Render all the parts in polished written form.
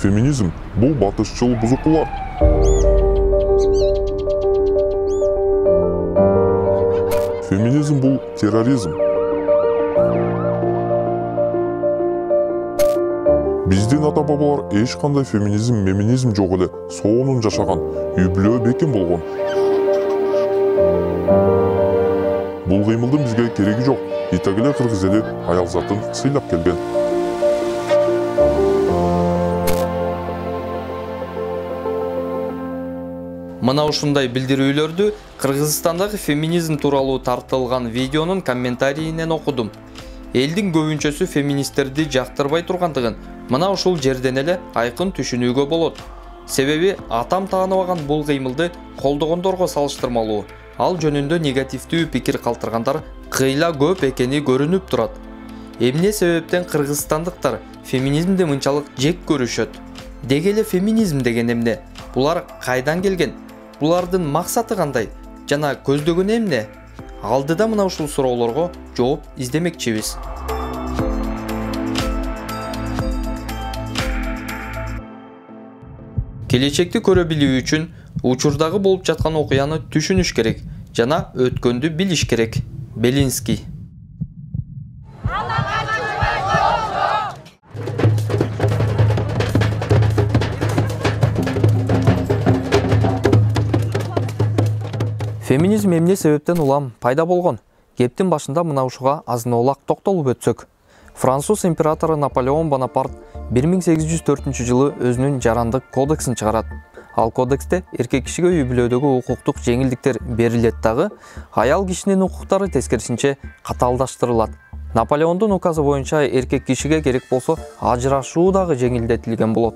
Феминизм – бұл батысшыл бұзықылар. Феминизм – бұл терроризм. Бізден ата-бабалар ешқандай феминизм жоқ еле, соғынын жашаған, үйбілі бекен болған. Бұл қимылдың бізге керегі жоқ, итагілі қырғыз елі аялзатын сыйлап келген. Мына ушундай билдирүүлөрдү Кыргызстандагы феминизм тууралуу тартылган видеонун комментарийинен окудум. Элдин көбүнчөсү феминисттерди жактырбай тургандыгын мына ушул жерден эле айкын түшүнүүгө болот. Себеби атам тааныбаган бул кыймылды колдогондорго салыштырмалуу, ал жөнүндө негативдүү пикир калтыргандар кыйла көп экени көрүнүп турат. Эмне себептен кыргызстандыктар феминизмди мынчалык жек көрүшөт? Деги эле феминизм деген эмне? Булар кайдан келген? Булардын максаты кандай? Жана көздөгөнү эмне? Алдыда мына ушул суроолорго жооп издемекчибиз. Келечекти көрө билүү үчүн учурдагы болуп жаткан окуяны түшүнүш керек жана өткөндү билиш керек. Белинский. Феминизм эмне себептен улам пайда болгон? Кептин башында мына ушуга азын-аулак токтолуп өтсөк. Француз императору Наполеон Бонапарт 1804 жылы өзүнүн жарандык кодексин чыгарат. Ал кодексте эркек кишиге үй бүлөдөгү укуктук жеңилдиктер берилет дагы, аял кишинин укуктары тескерисинче катаалдаштырылат. Наполеондун указы боюнча эркек кишиге керек болсо ажырашуу дагы жеңилдетилген болот.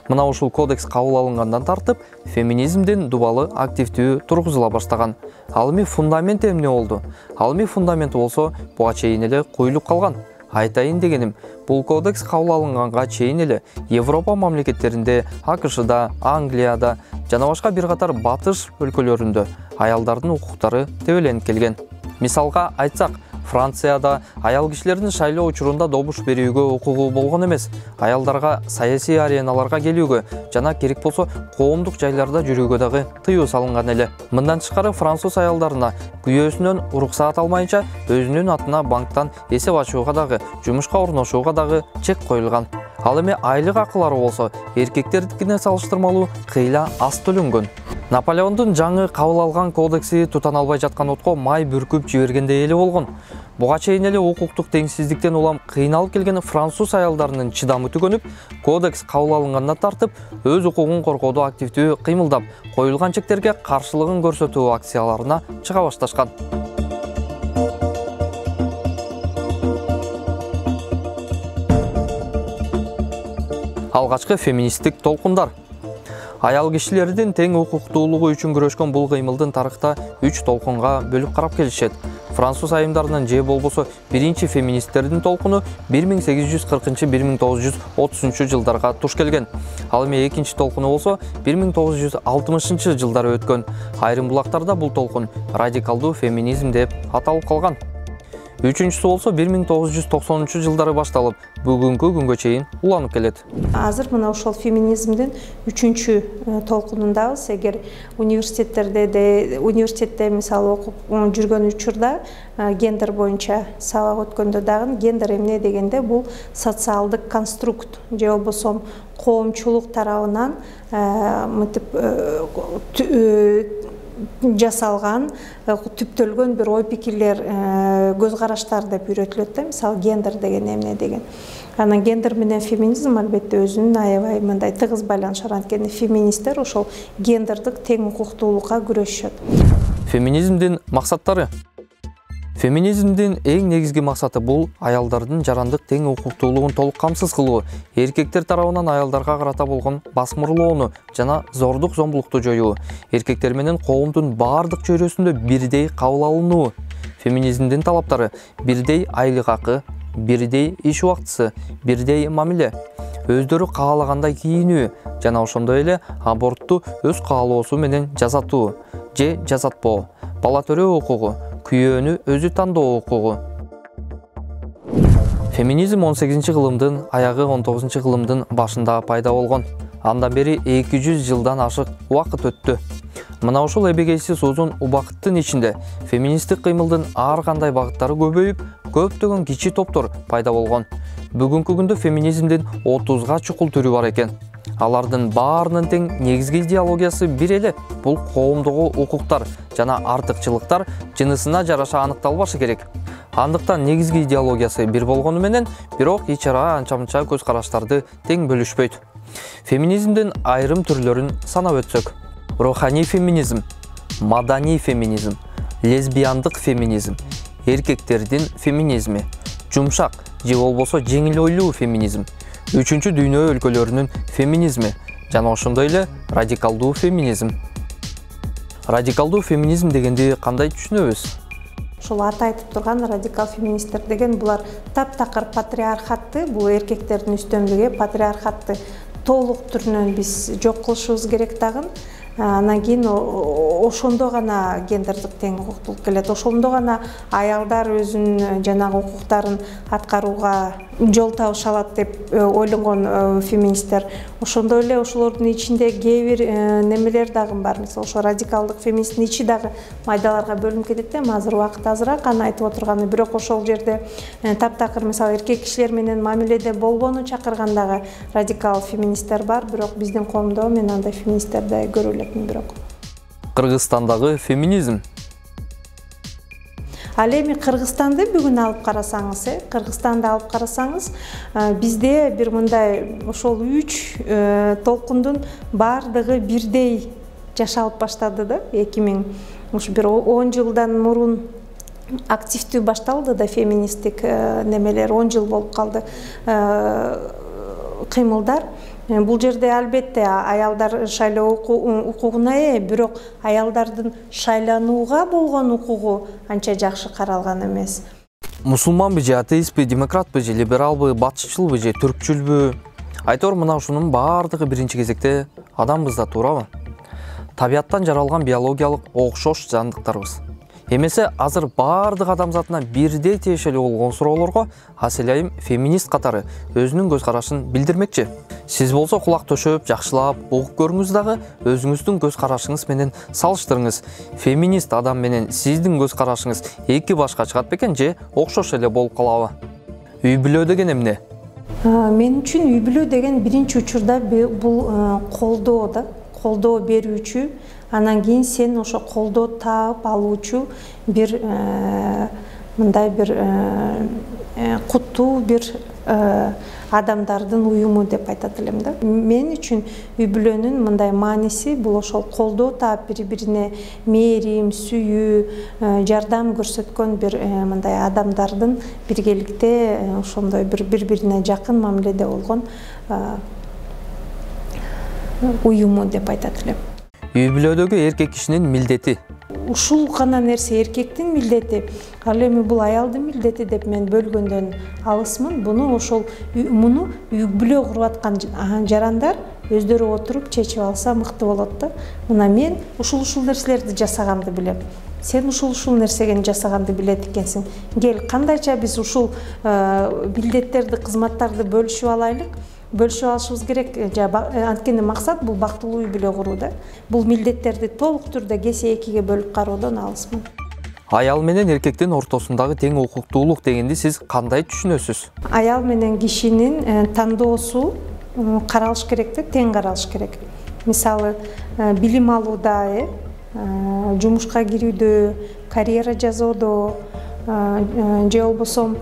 Мына ушул кодекс кабыл алынгандан тартып, феминизмдин дубалы активдүү тургузула баштаган. Ал эми фундамент эмне болду? Ал эми фундамент болсо, буга чейин эле коюлуп калган. Айтайын дегеним, бул кодекс кабыл алынганга чейин эле Европа мамлекеттеринде, АКШда, Англияда жана башка бир катар батыш өлкөлөрүндө аялдардын укуктары тебеленип келген. Мисалга айтсак, Францияда аял кишилердин шайлоо учурунда добуш берүүгө укугу болгон эмес, аялдарга саясий ареналарга келүүгө жана керек болсо коомдук жайларда жүрүүгө дагы тыюу салынган эле. Мындан тышкары француз аялдарына күйөөсүнөн уруксаат алмайынча өзүнүн атына банктан эсеп ачууга дагы, жумушка орношууга дагы чек коюлган. Ал эми айлык акылары болсо эркектердикине салыштырмалуу кыйла аз төлөнгөн. Наполеондун жаңы кабыл алган кодекси тутан албай жаткан отко май бүркүп жибергендей эле болгон. Буга чейин эле укуктук теңсиздиктен улам кыйналып келген француз аялдарынын чыдамы түгөнүп, кодекс кабыл алынгандан тартып, өз укугун коргоодо активдүү кыймылдап, коюлган чектерге каршылыгын көрсөтүү акцияларына чыга башташкан. Алгачкы феминисттик толкундар. Аял кишилердин тең укуктуулугу үчүн күрөшкөн бул кыймылдын тарыхта 3 толкунга бөлүп карап келишет. Француз айымдарынын же болбосо биринчи феминисттердин толкуну 1840-1930 жылдарга туш келген. Ал эми экинчи толкуну болсо 1960 жылдары өткөн. Айрым булактарда бул толкун радикалдуу феминизм деп аталып калган. Үчүнчүсү болсо 1990 жылдары башталып, бүгүнкү күнгө чейин уланып келет. Азыр мына ошол феминизмдин үчүнчү толкунундабыз. Эгер университетте мисалы окуп жүргөн учурда гендер боюнча сабак өткөндө дагы гендер эмне дегенде бул социалдык конструкт же болбосо коомчулук тарабынан жасалган, түптөлгөн бир ой пикирлер, көз караштар деп үйрөтүлөт да, мисалы гендер деген эмне деген. Анан гендер менен феминизм албетте өзүнүн аябай мындай тыгыз байланышы бар. Анткени феминисттер ошол гендердик тең укуктуулукка күрөшүшөт. Феминизмдин максаттары. Феминизмдин эң негизги максаты бул аялдардын жарандык тең укуктуулугун толук камсыз кылуу, эркектер тарабынан аялдарга карата болгон басмырлоону жана зордук зомбулукту жоюу, эркектер менен коомдун баардык чөйрөсүндө бирдей кабыл алынуу. Феминизмдин талаптары: бирдей айлык акы, бирдей иш убактысы, бирдей мамиле, өздөрү каалагандай кийинүү жана ошондой эле абортту өз каалоосу менен жасатуу же жасатпоо, бала төрөө укугу, күйөөнү өзү тандоо укугу. Феминизм 18-кылымдын аягы 19-кылымдын башында пайда болгон. Андан бери 200 жылдан ашык убакыт өттү. Мына ушул эбегейсиз узун убакыттын ичинде феминисттик кыймылдын ар кандай багыттары көбөйүп, көптөгөн кичи топтор пайда болгон. Бүгүнкү күндө феминизмдин 30га чукул түрү бар экен. Алардын баарынын тең негизги идеологиясы бир эле. Бул коомдогу укуктар жана артыкчылыктар жынысына жараша аныкталбашы керек. Андыктан негизги идеологиясы бир болгону менен, бирок ичара анча-мынча көз караштарды тең бөлүшпөйт. Феминизмдин айрым түрлөрүн санап өтсөк: руханий феминизм, маданий феминизм, лесбияндык феминизм, эркектердин феминизми, жумшак же болбосо жеңил ойлуу феминизм, үчүнчү дүйнө өлкөлөрүнүн феминизми жана ошондой эле радикалдуу феминизм. Радикалдуу феминизм дегенди кандай түшүнөбүз? Ушул аты айтып турган радикал феминисттер деген булар таптакыр патриархатты, бул эркектердин үстөмдүгү патриархатты толук түрүнөн биз жок кылышыбыз керек дагы. Анан кийин ошондо гана гендердик тең укуктуулук келет. Ошондо гана аялдар өзүнүн жанагы укуктарын аткарууга жол табыша алат деп ойлонгон феминисттер. Ошондой эле ошолордун ичинде кээ бир немелер дагы бар. Мисалы ошо радикалдык феминисттин ичи дагы майдаларга бөлүнүп кетет да. Азыр убакыт азыраак аны айтып отурганы, бирок ошол жерде таптакыр мисалы эркек кишилер менен мамиледе болбоону чакырган дагы радикал феминисттер бар, бирок биздин коомдо мен андай феминисттерди көрө элем. Кыргызстандагы феминизм. Ал эми Кыргызстанды бүгүн алып карасаңыз, Кыргызстанды алып карасаңыз, бизде бир мындай ошол 3 толкундун бардыгы бирдей жашалып баштады да. 10 жылдан мурун активдүү башталды да феминисттик немелер, 10 жыл болуп калды кыймылдар. Бул жерде албетте аялдар шайлоо укугуна бирок аялдардын шайланууга болгон укугу анча жакшы каралган эмес. Мусулманбы же атеистпи, демократпы же либералбы, батышчылбы же түркчүлбү? Айтор мына ушунун баардыгы биринчи кезекте адамбыз да, туурабы? Табияттан жаралган биологиялык окшош жандыктарбыз. Эмесе азыр баардык адамзатына бирдей тиешелүү болгон суроолорго Аселайым феминист катары өзүнүн көз карашын билдирмекчи. Сиз болсо кулак төшөп, жакшылап угуп көрүңүз дагы өзүңүздүн көз карашыңыз менен салыштырыңыз. Феминист адам менен сиздин көз карашыңыз эки башка чыгат бекен же окшош эле болуп калабы? Үй бүлө деген эмне? Мен үчүн үй бүлө деген биринчи учурда бул колдоо да, колдоо берүүчү. Анан кийин сен ошо колдоо таап алуучу бир мындай бир куттуу бир адамдардын уюму деп айтат элем да. Мен үчүн үй бүлөнүн мындай мааниси бул ошол колдоо таап бири-бирине мээрим, сүйүү, жардам көрсөткөн бир мындай адамдардын биргеликте ошондой бири-бирине жакын мамиледе болгон уюму деп айтат элем. Үй бүлөдөгү эркек кишинин милдети. Ушул гана нерсе эркектин милдети, ал эми бул аялдын милдети деп мен бөлгөндөн алысмын. Муну үй бүлө куруп аткан жарандар өздөрү отуруп чечип алса мыкты болот да. Мына мен ушул нерселерди жасаганды билем. Сен ушул нерсени жасаганды билет экенсиң. Кел, кандайча биз ушул милдеттерди, кызматтарды бөлүшүп алайлык. Бөлүшүп алышыбыз керек. Анткени максат бул бактылуу үй бүлө куруу да. Бул милдеттерди толук түрдө кесе экиге бөлүп кароодон алысмын. Аял менен эркектин ортосундагы тең укуктуулук дегенди сиз кандай түшүнөсүз? Аял менен кишинин тандоосу каралыш керек да, тең каралыш керек. Мисалы, билим алууда, жумушка кирүүдө, карьера жасоодо, же болбосо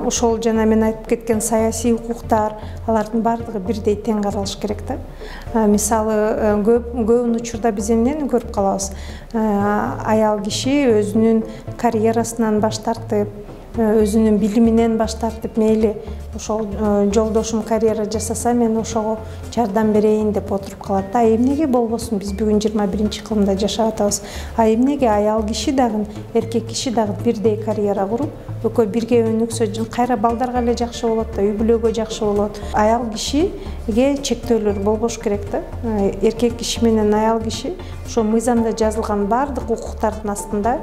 ошол жана мен айтып кеткен саясий укуктар, алардын баардыгы бирдей тең каралыш керек да. Мисалы, көп учурда биз эмнени көрүп калабыз? Аял киши өзүнүн карьерасынан баш тартып, өзүнүн билиминен баш тартып, мейли ошол жолдошум карьера жасаса, мен ошого жардам берейин деп отуруп калат да. Эмнеге болбосун, биз бүгүн 21-кылымда жашап атабыз. Эмнеге аял киши дагы, эркек киши дагы бирдей карьера куруп, экөө бирге өнүксө кайра балдарга эле жакшы болот да, үй бүлөгө жакшы болот. Аял кишиге чектөөлөр болбош керек да. Эркек киши менен аял киши ошо мыйзамда жазылган баардык укуктардын астында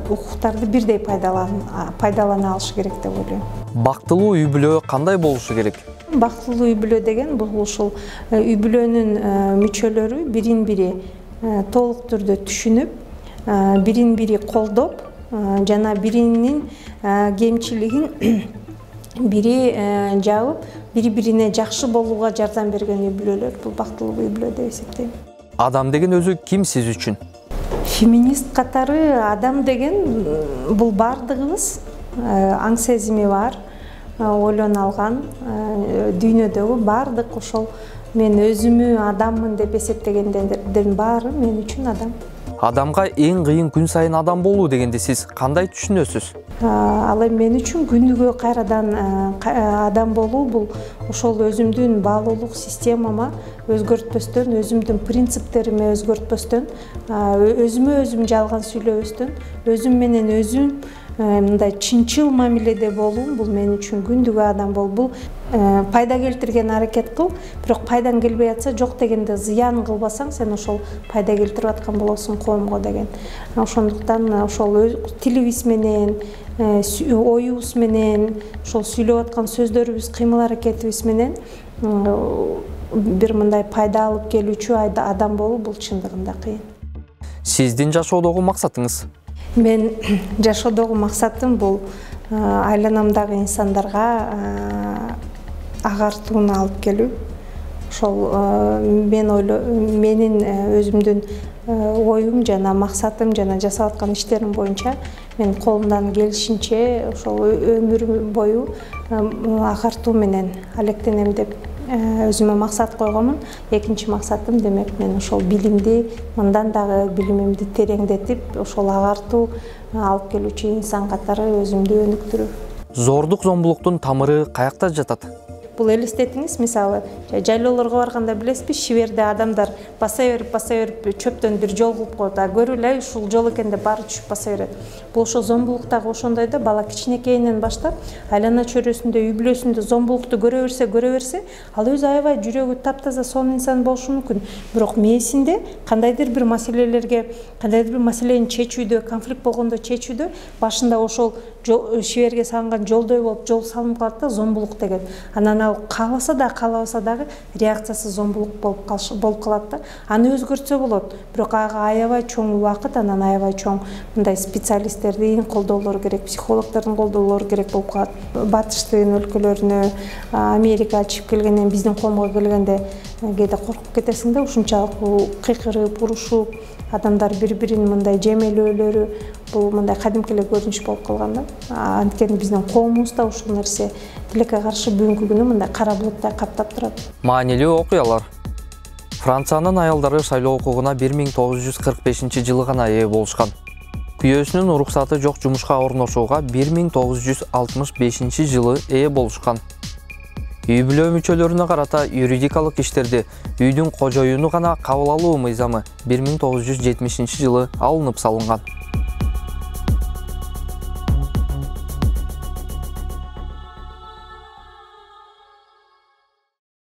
укуктарды бирдей пайдалана алышы керек деп ойлойм. Бактылуу үй бүлө кандай болушу керек? Бактылуу үй бүлө деген бул ушул үй бүлөнүн мүчөлөрү бирин бири толук түрдө түшүнүп, бирин бири колдоп, жана биринин кемчилигин бири жабып, бири-бирине жакшы болууга жардам берген үй бүлөлөр бул бактылуу үй бүлө деп эсептейм. Адам деген өзү ким сиз үчүн? Феминист катары адам деген бул бардыгыбыз, аң сезими бар, ойлоно алган, дүйнөдөгү бардык ошол мен өзүмү адаммын деп эсептегендердин баары мен үчүн адам. Адамга эң кыйын күн сайын адам болуу дегенди сиз кандай түшүнөсүз? Ал эми мен үчүн күнүгө кайрадан адам болуу бул ошол өзүмдүн баалуулук системама өзгөртпөстөн, өзүмдүн принциптериме өзгөртпөстөн, өзүмө өзүм жалган сүйлөбөстөн, өзүм менен өзүм мындай чынчыл мамиледе болуум бул мен үчүн күндүгү адам болуу. Бул пайда келтирген аракет кыл, бирок пайдаң келбей атса жок дегенде зыян кылбасаң сен ошол пайда келтирип аткан болосуң коомго деген. Ошондуктан ошол тилибиз менен, оюбуз менен, ошол сүйлөп аткан сөздөрүбүз, кыймыл аракетибиз менен бир мындай пайда алып келүүчү адам болуу бул чындыгында кыйын. Сиздин жашоодогу максатыңыз? Мен жашоодогу максатым бул айланамдагы инсандарга агартууну алып келүү. Ошол менин өзүмдүн оюм жана максатым жана жасап аткан иштерим боюнча мен колумдан келишинче ошол өмүрүм бою агартуу менен алектенем деп өзүмө максат койгонмун. Экинчи максатым демек мен ошол билимди, мындан дагы билимимди тереңдетип, ошол агартуу алып келүүчү инсан катары өзүмдү өнүктүрүү. Зордук зомбулуктун тамыры каякта жатат? Бул элестетиңиз, мисалы, жайлоолорго барганда билесизби, шиберде адамдар баса берип чөптөн бир жол кылып коет, көрүлө ушул жол экен деп баары түшүп баса берет. Бул ошо зомбулуктагы ошондой да, бала кичинекейинен баштап айлана чөйрөсүндө, үй бүлөсүндө зомбулукту көрө берсе, ал өзү аябай жүрөгү таптаза сонун инсан болушу мүмкүн. Бирок мээсинде кандайдыр бир маселелерге, кандайдыр бир маселени чечүүдө, конфликт болгондо чечүүдө башында ошол шиберге салынган жолдой болуп жол салынып калат да, зомбулук деген. Анан ал кааласа дагы реакциясы зомбулук болуп калат да. Аны өзгөртсө болот. Бирок ага аябай чоң убакыт, анан аябай чоң мындай специалисттердин колдоолору керек, психологдордун колдоолору керек болуп калат. Батыштын өлкөлөрүнө, Америка чыгып келгенден биздин коомго келгенде кээде коркуп кетесиң да, ушунчалык кыйкырып, урушуп, адамдар бири-бирин мындай жемелөөлөрү бул мындай кадимки эле көрүнүш болуп калган да. Анткени биздин коомубузда ушул нерсе тилекке каршы бүгүнкү күнү мындай кара булуттай каптап турат. Маанилүү окуялар. Франциянын аялдары шайлоо укугуна 1945-жылы гана ээ болушкан. Күйөөсүнүн уруксаты жок жумушка орношууга 1965-жылы ээ болушкан. Үй бүлө мүчөлөрүнө карата юридикалык иштерди үйдүн кожоюну гана кабыл алуу мыйзамы 1970-жылы алынып салынган.